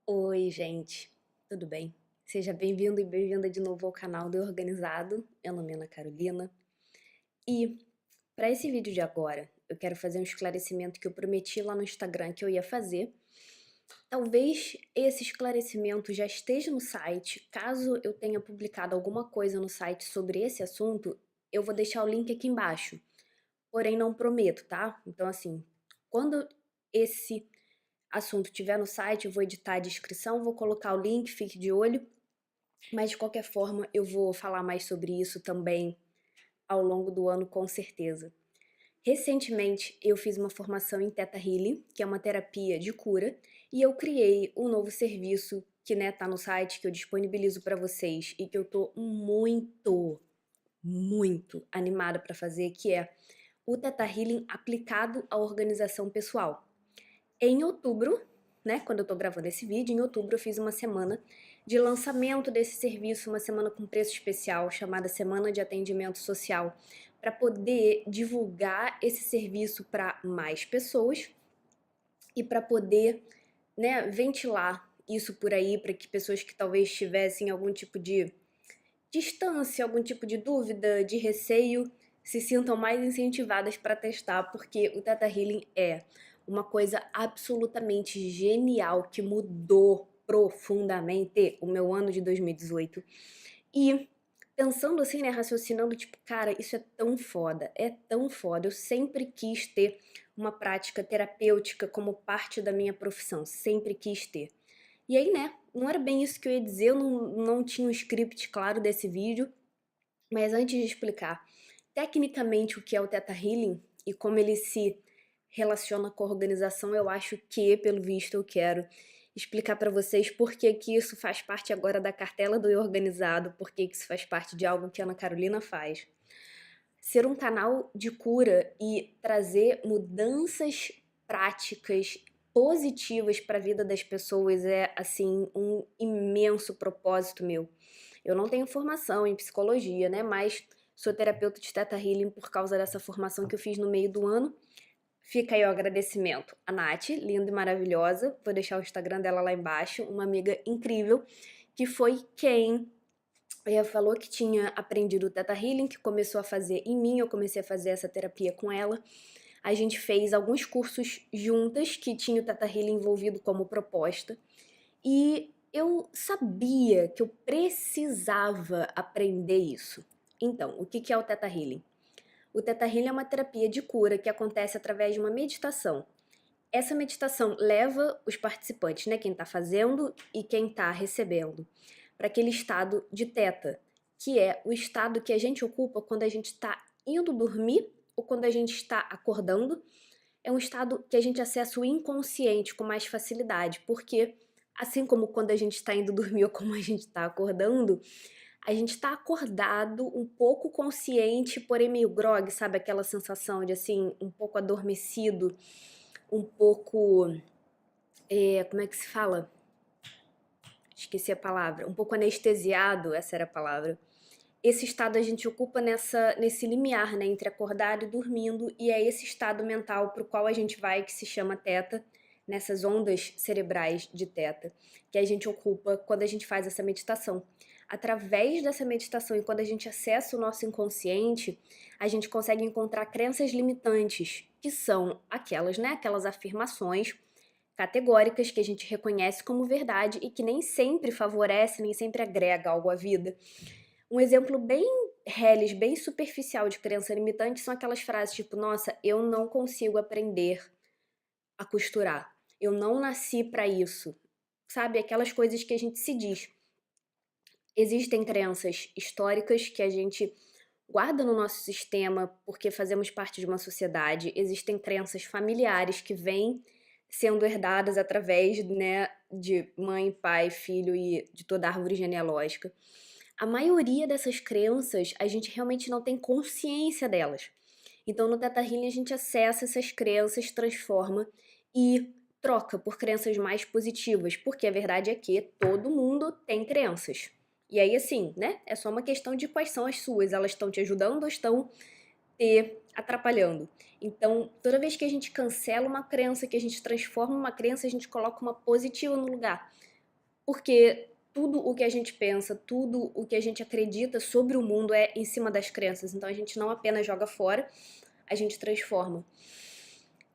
Oi, gente, tudo bem? Seja bem-vindo e bem-vinda de novo ao canal do Organizado. Meu nome é Ana Carolina e para esse vídeo de agora eu quero fazer um esclarecimento que eu prometi lá no Instagram que eu ia fazer. Talvez esse esclarecimento já esteja no site. Caso eu tenha publicado alguma coisa no site sobre esse assunto, eu vou deixar o link aqui embaixo. Porém, não prometo, tá? Então, assim, quando esse assunto tiver no site, eu vou editar a descrição, vou colocar o link, fique de olho. Mas de qualquer forma, eu vou falar mais sobre isso também ao longo do ano, com certeza. Recentemente, eu fiz uma formação em Theta Healing, que é uma terapia de cura, e eu criei um novo serviço que, né, tá no site, que eu disponibilizo para vocês e que eu tô muito animada para fazer, que é o Theta Healing aplicado à organização pessoal. Em outubro, né, quando eu tô gravando esse vídeo, em outubro eu fiz uma semana de lançamento desse serviço, uma semana com preço especial, chamada Semana de Atendimento Social, para poder divulgar esse serviço para mais pessoas e para poder, né, ventilar isso por aí, para que pessoas que talvez tivessem algum tipo de distância, algum tipo de dúvida, de receio, se sintam mais incentivadas para testar, porque o Theta Healing é uma coisa absolutamente genial que mudou profundamente o meu ano de 2018. E pensando assim, né, raciocinando, tipo, cara, isso é tão foda. Eu sempre quis ter uma prática terapêutica como parte da minha profissão, sempre quis ter. E aí, né, não era bem isso que eu ia dizer, eu não tinha um script claro desse vídeo, mas antes de explicar tecnicamente o que é o Theta Healing e como ele se relaciona com a organização, eu acho que, pelo visto, eu quero explicar para vocês por que que isso faz parte agora da cartela do Eu Organizado, por que que isso faz parte de algo que a Ana Carolina faz. Ser um canal de cura e trazer mudanças práticas positivas para a vida das pessoas é, assim, um imenso propósito meu. Eu não tenho formação em psicologia, né, mas sou terapeuta de Theta Healing por causa dessa formação que eu fiz no meio do ano. Fica aí o agradecimento a Nath, linda e maravilhosa, vou deixar o Instagram dela lá embaixo, uma amiga incrível, que foi quem falou que tinha aprendido o Theta Healing, que começou a fazer em mim, eu comecei a fazer essa terapia com ela. A gente fez alguns cursos juntas que tinha o Theta Healing envolvido como proposta. E eu sabia que eu precisava aprender isso. Então, o que é o Theta Healing? O Theta Healing é uma terapia de cura que acontece através de uma meditação. Essa meditação leva os participantes, né, quem está fazendo e quem está recebendo, para aquele estado de Theta, que é o estado que a gente ocupa quando a gente está indo dormir ou quando a gente está acordando. É um estado que a gente acessa o inconsciente com mais facilidade, porque assim como quando a gente está indo dormir ou como a gente está acordando, a gente está acordado, um pouco consciente, porém meio grogue, sabe? Aquela sensação de assim, um pouco adormecido, um pouco. Como é que se fala? Esqueci a palavra. Um pouco anestesiado, essa era a palavra. Esse estado a gente ocupa nesse limiar, né, entre acordado e dormindo, e é esse estado mental para o qual a gente vai, que se chama teta, nessas ondas cerebrais de teta, que a gente ocupa quando a gente faz essa meditação. Através dessa meditação e quando a gente acessa o nosso inconsciente, a gente consegue encontrar crenças limitantes, que são aquelas, né, aquelas afirmações categóricas que a gente reconhece como verdade e que nem sempre favorece, nem sempre agrega algo à vida. Um exemplo bem reles, bem superficial de crença limitante são aquelas frases tipo: "Nossa, eu não consigo aprender a costurar. Eu não nasci para isso". Sabe, aquelas coisas que a gente se diz. Existem crenças históricas que a gente guarda no nosso sistema porque fazemos parte de uma sociedade. Existem crenças familiares que vêm sendo herdadas através, né, de mãe, pai, filho e de toda a árvore genealógica. A maioria dessas crenças, a gente realmente não tem consciência delas. Então, no Theta Healing, a gente acessa essas crenças, transforma e troca por crenças mais positivas, porque a verdade é que todo mundo tem crenças. E aí, assim, né? É só uma questão de quais são as suas. Elas estão te ajudando ou estão te atrapalhando? Então, toda vez que a gente cancela uma crença, que a gente transforma uma crença, a gente coloca uma positiva no lugar. porque tudo o que a gente pensa, tudo o que a gente acredita sobre o mundo é em cima das crenças. Então a gente não apenas joga fora, a gente transforma.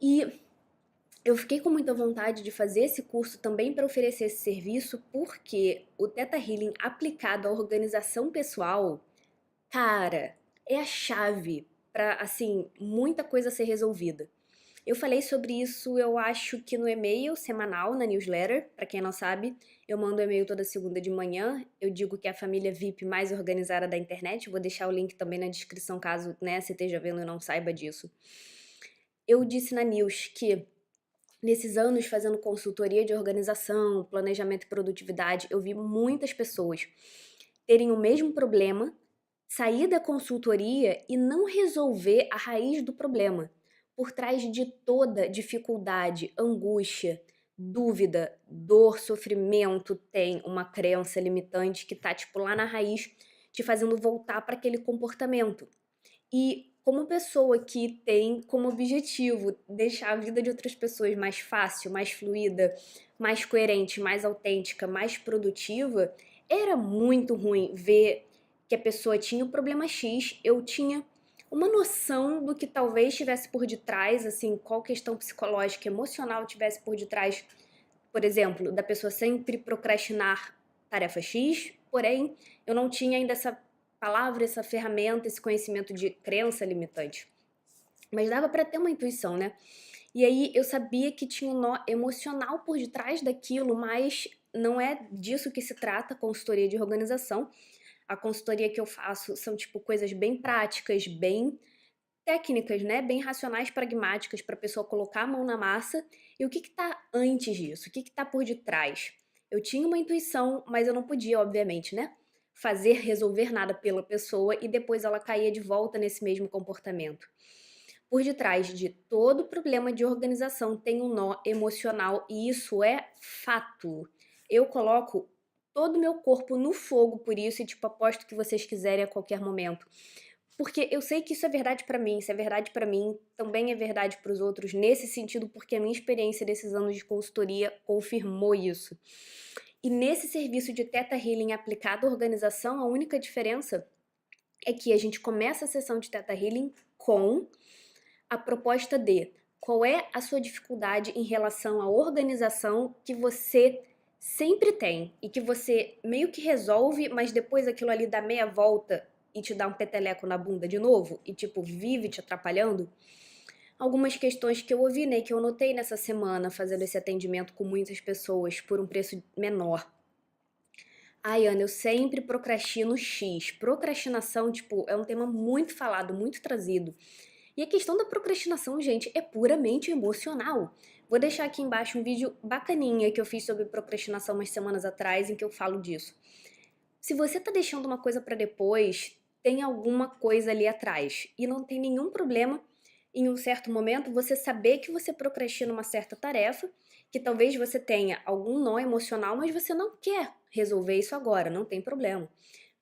E eu fiquei com muita vontade de fazer esse curso também para oferecer esse serviço, porque o Theta Healing aplicado à organização pessoal, cara, é a chave para, assim, muita coisa ser resolvida. Eu falei sobre isso, eu acho que no e-mail semanal, na newsletter. Para quem não sabe, eu mando e-mail toda segunda de manhã. Eu digo que é a família VIP mais organizada da internet. Vou deixar o link também na descrição caso, né, você esteja vendo e não saiba disso. Eu disse na news que nesses anos fazendo consultoria de organização, planejamento e produtividade, eu vi muitas pessoas terem o mesmo problema, sair da consultoria e não resolver a raiz do problema. Por trás de toda dificuldade, angústia, dúvida, dor, sofrimento, tem uma crença limitante que tá tipo lá na raiz, te fazendo voltar para aquele comportamento. E como pessoa que tem como objetivo deixar a vida de outras pessoas mais fácil, mais fluida, mais coerente, mais autêntica, mais produtiva, era muito ruim ver que a pessoa tinha o problema X, eu tinha uma noção do que talvez tivesse por detrás, assim, qual questão psicológica, emocional tivesse por detrás, por exemplo, da pessoa sempre procrastinar tarefa X, porém eu não tinha ainda essa palavra, essa ferramenta, esse conhecimento de crença limitante. Mas dava para ter uma intuição, né? E aí eu sabia que tinha um nó emocional por detrás daquilo, mas não é disso que se trata a consultoria de organização. A consultoria que eu faço são tipo coisas bem práticas, bem técnicas, né? Bem racionais, pragmáticas para a pessoa colocar a mão na massa. E o que está antes disso? O que está por detrás? Eu tinha uma intuição, mas eu não podia, obviamente, né? Resolver nada pela pessoa e depois ela caía de volta nesse mesmo comportamento. Por detrás de todo problema de organização tem um nó emocional e isso é fato. Eu coloco todo o meu corpo no fogo por isso e tipo aposto que vocês quiserem a qualquer momento. Porque eu sei que isso é verdade pra mim, isso é verdade pra mim, também é verdade para os outros nesse sentido, porque a minha experiência desses anos de consultoria confirmou isso. E nesse serviço de Theta Healing aplicado à organização, a única diferença é que a gente começa a sessão de Theta Healing com a proposta de qual é a sua dificuldade em relação à organização que você sempre tem e que você meio que resolve, mas depois aquilo ali dá meia volta e te dá um peteleco na bunda de novo e tipo vive te atrapalhando. Algumas questões que eu ouvi, né, que eu notei nessa semana fazendo esse atendimento com muitas pessoas por um preço menor. Ai, Ana, eu sempre procrastino X. Procrastinação, tipo, é um tema muito falado, muito trazido. E a questão da procrastinação, gente, é puramente emocional. Vou deixar aqui embaixo um vídeo bacaninha que eu fiz sobre procrastinação umas semanas atrás, em que eu falo disso. Se você tá deixando uma coisa para depois, tem alguma coisa ali atrás. E não tem nenhum problema em um certo momento você saber que você procrastina uma certa tarefa, que talvez você tenha algum nó emocional, mas você não quer resolver isso agora, não tem problema.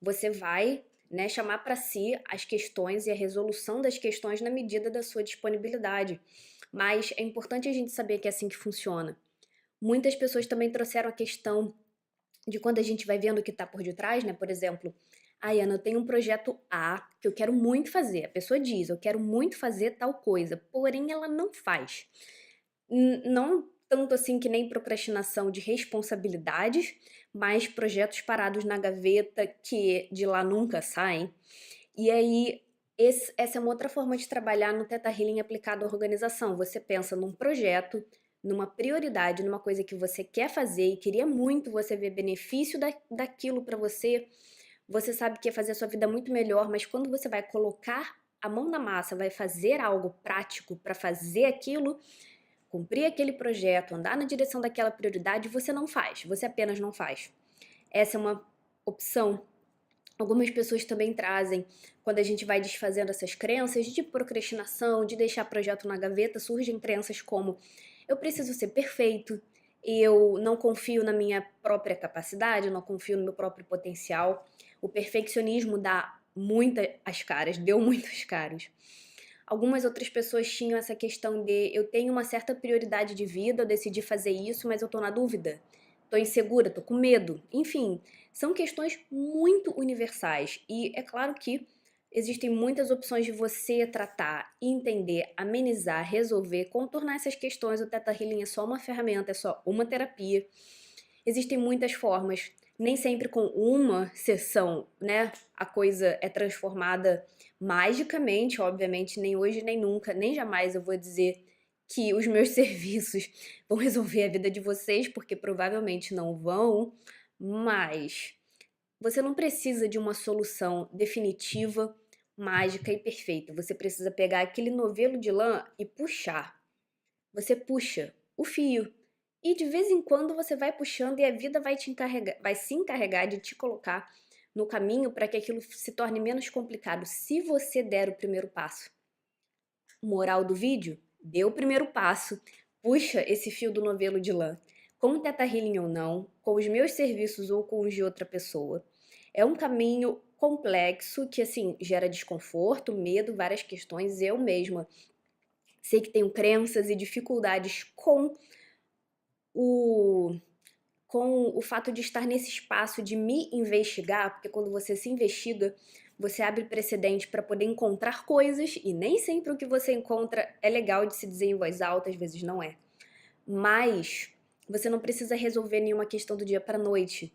Você vai, né, chamar para si as questões e a resolução das questões na medida da sua disponibilidade. Mas é importante a gente saber que é assim que funciona. Muitas pessoas também trouxeram a questão de quando a gente vai vendo o que está por detrás, né? Por exemplo, ai, Ana, eu tenho um projeto A que eu quero muito fazer. A pessoa diz, eu quero muito fazer tal coisa, porém ela não faz. Não tanto assim que nem procrastinação de responsabilidades, mas projetos parados na gaveta que de lá nunca saem. E aí, essa é uma outra forma de trabalhar no Theta Healing aplicado à organização. Você pensa num projeto, numa prioridade, numa coisa que você quer fazer e queria muito você ver benefício daquilo para você. Você sabe que ia fazer a sua vida muito melhor, mas quando você vai colocar a mão na massa, vai fazer algo prático para fazer aquilo, cumprir aquele projeto, andar na direção daquela prioridade, você não faz, você apenas não faz. Essa é uma opção. Algumas pessoas também trazem, quando a gente vai desfazendo essas crenças de procrastinação, de deixar projeto na gaveta, surgem crenças como eu preciso ser perfeito, eu não confio na minha própria capacidade, eu não confio no meu próprio potencial. O perfeccionismo dá muitas caras, deu muitas caras. Algumas outras pessoas tinham essa questão de eu tenho uma certa prioridade de vida, eu decidi fazer isso, mas eu tô na dúvida. tô insegura, tô com medo. Enfim, são questões muito universais e é claro que existem muitas opções de você tratar, entender, amenizar, resolver, contornar essas questões. O Theta Healing é só uma ferramenta, é só uma terapia. Existem muitas formas, nem sempre com uma sessão, né, a coisa é transformada magicamente, obviamente, nem hoje nem nunca, nem jamais eu vou dizer que os meus serviços vão resolver a vida de vocês, porque provavelmente não vão, mas você não precisa de uma solução definitiva, mágica e perfeita. Você precisa pegar aquele novelo de lã e puxar. Você puxa o fio. E de vez em quando você vai puxando e a vida vai se encarregar de te colocar no caminho para que aquilo se torne menos complicado, se você der o primeiro passo. Moral do vídeo? Dê o primeiro passo, puxa esse fio do novelo de lã. Com o Theta Healing ou não, com os meus serviços ou com os de outra pessoa. É um caminho complexo que, assim, gera desconforto, medo, várias questões. Eu mesma sei que tenho crenças e dificuldades o com o fato de estar nesse espaço de me investigar, porque quando você se investiga, você abre precedente para poder encontrar coisas e nem sempre o que você encontra é legal de se dizer em voz alta, às vezes não é. Mas você não precisa resolver nenhuma questão do dia para noite.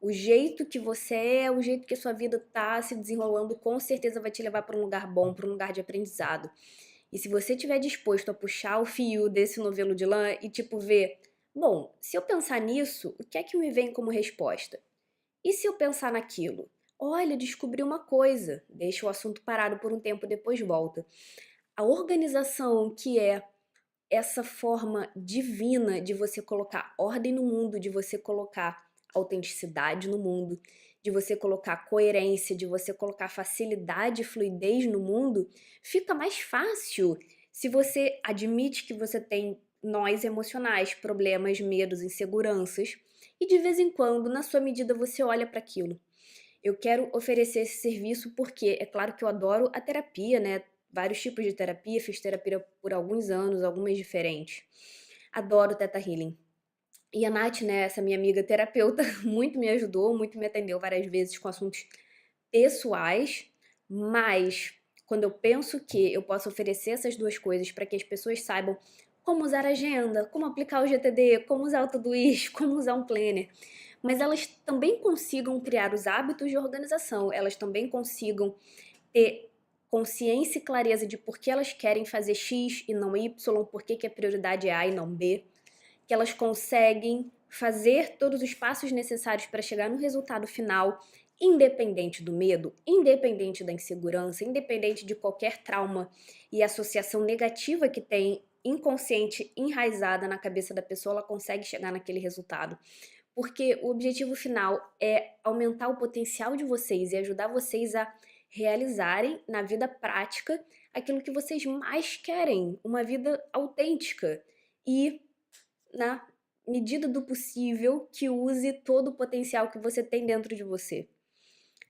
O jeito que você é, o jeito que a sua vida tá se desenrolando, com certeza vai te levar para um lugar bom, para um lugar de aprendizado. E se você estiver disposto a puxar o fio desse novelo de lã e tipo ver, bom, se eu pensar nisso, o que é que me vem como resposta? E se eu pensar naquilo? Olha, descobri uma coisa. Deixa o assunto parado por um tempo, depois volta. A organização, que é essa forma divina de você colocar ordem no mundo, de você colocar autenticidade no mundo, de você colocar coerência, de você colocar facilidade e fluidez no mundo, fica mais fácil se você admite que você tem nós emocionais, problemas, medos, inseguranças, e de vez em quando, na sua medida, você olha para aquilo. Eu quero oferecer esse serviço porque é claro que eu adoro a terapia, né? Vários tipos de terapia, fiz terapia por alguns anos, algumas diferentes. Adoro o Theta Healing. E a Nath, né, essa minha amiga terapeuta, muito me ajudou, muito me atendeu várias vezes com assuntos pessoais, mas quando eu penso que eu posso oferecer essas duas coisas para que as pessoas saibam como usar a agenda, como aplicar o GTD, como usar o Todoist, como usar um planner, mas elas também consigam criar os hábitos de organização, elas também consigam ter consciência e clareza de por que elas querem fazer X e não Y, por que a prioridade é A e não B, que elas conseguem fazer todos os passos necessários para chegar no resultado final, independente do medo, independente da insegurança, independente de qualquer trauma e associação negativa que tem inconsciente enraizada na cabeça da pessoa, ela consegue chegar naquele resultado. Porque o objetivo final é aumentar o potencial de vocês e ajudar vocês a realizarem na vida prática aquilo que vocês mais querem, uma vida autêntica e na medida do possível que use todo o potencial que você tem dentro de você.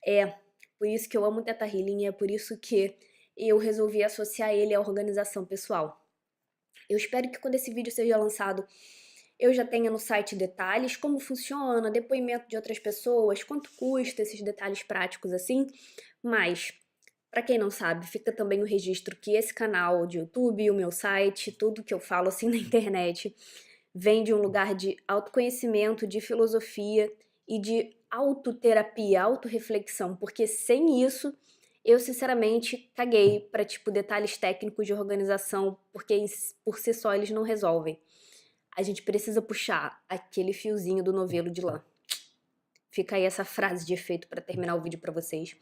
É por isso que eu amo o Theta Healing e é por isso que eu resolvi associar ele à organização pessoal. Eu espero que quando esse vídeo seja lançado, eu já tenha no site detalhes, como funciona, depoimento de outras pessoas, quanto custa esses detalhes práticos assim, mas para quem não sabe, fica também o registro que esse canal de YouTube, o meu site, tudo que eu falo assim na internet, vem de um lugar de autoconhecimento, de filosofia e de autoterapia, autorreflexão, porque sem isso eu sinceramente caguei para tipo detalhes técnicos de organização, porque por si só eles não resolvem. A gente precisa puxar aquele fiozinho do novelo de lã. Fica aí essa frase de efeito para terminar o vídeo para vocês.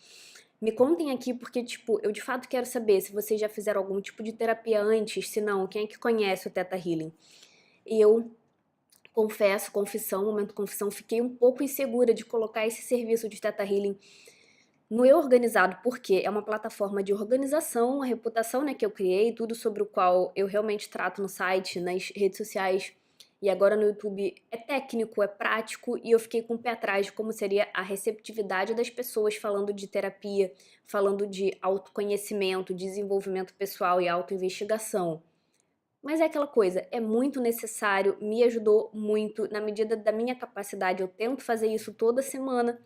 Me contem aqui porque, tipo, eu de fato quero saber se vocês já fizeram algum tipo de terapia antes, se não, quem é que conhece o Theta Healing? E eu confesso, confissão, momento confissão, fiquei um pouco insegura de colocar esse serviço de Theta Healing no Eu Organizado, porque é uma plataforma de organização, a reputação, né, que eu criei, tudo sobre o qual eu realmente trato no site, nas redes sociais e agora no YouTube é técnico, é prático e eu fiquei com o pé atrás de como seria a receptividade das pessoas falando de terapia, falando de autoconhecimento, desenvolvimento pessoal e autoinvestigação. Mas é aquela coisa, é muito necessário, me ajudou muito, na medida da minha capacidade, eu tento fazer isso toda semana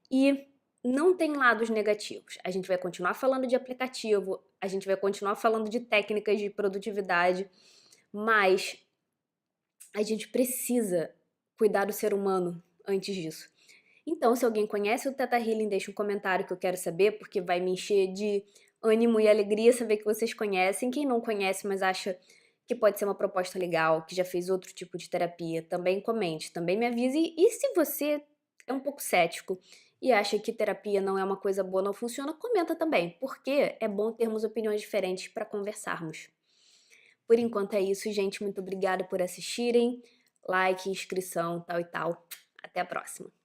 e não tem lados negativos. A gente vai continuar falando de aplicativo, a gente vai continuar falando de técnicas de produtividade, mas a gente precisa cuidar do ser humano antes disso. Então, se alguém conhece o Theta Healing, deixa um comentário que eu quero saber, porque vai me encher de ânimo e alegria saber que vocês conhecem. Quem não conhece, mas acha que pode ser uma proposta legal, que já fez outro tipo de terapia, também comente, também me avise. E se você é um pouco cético e acha que terapia não é uma coisa boa, não funciona, comenta também, porque é bom termos opiniões diferentes para conversarmos. Por enquanto é isso, gente. Muito obrigada por assistirem. Like, inscrição, tal e tal. Até a próxima.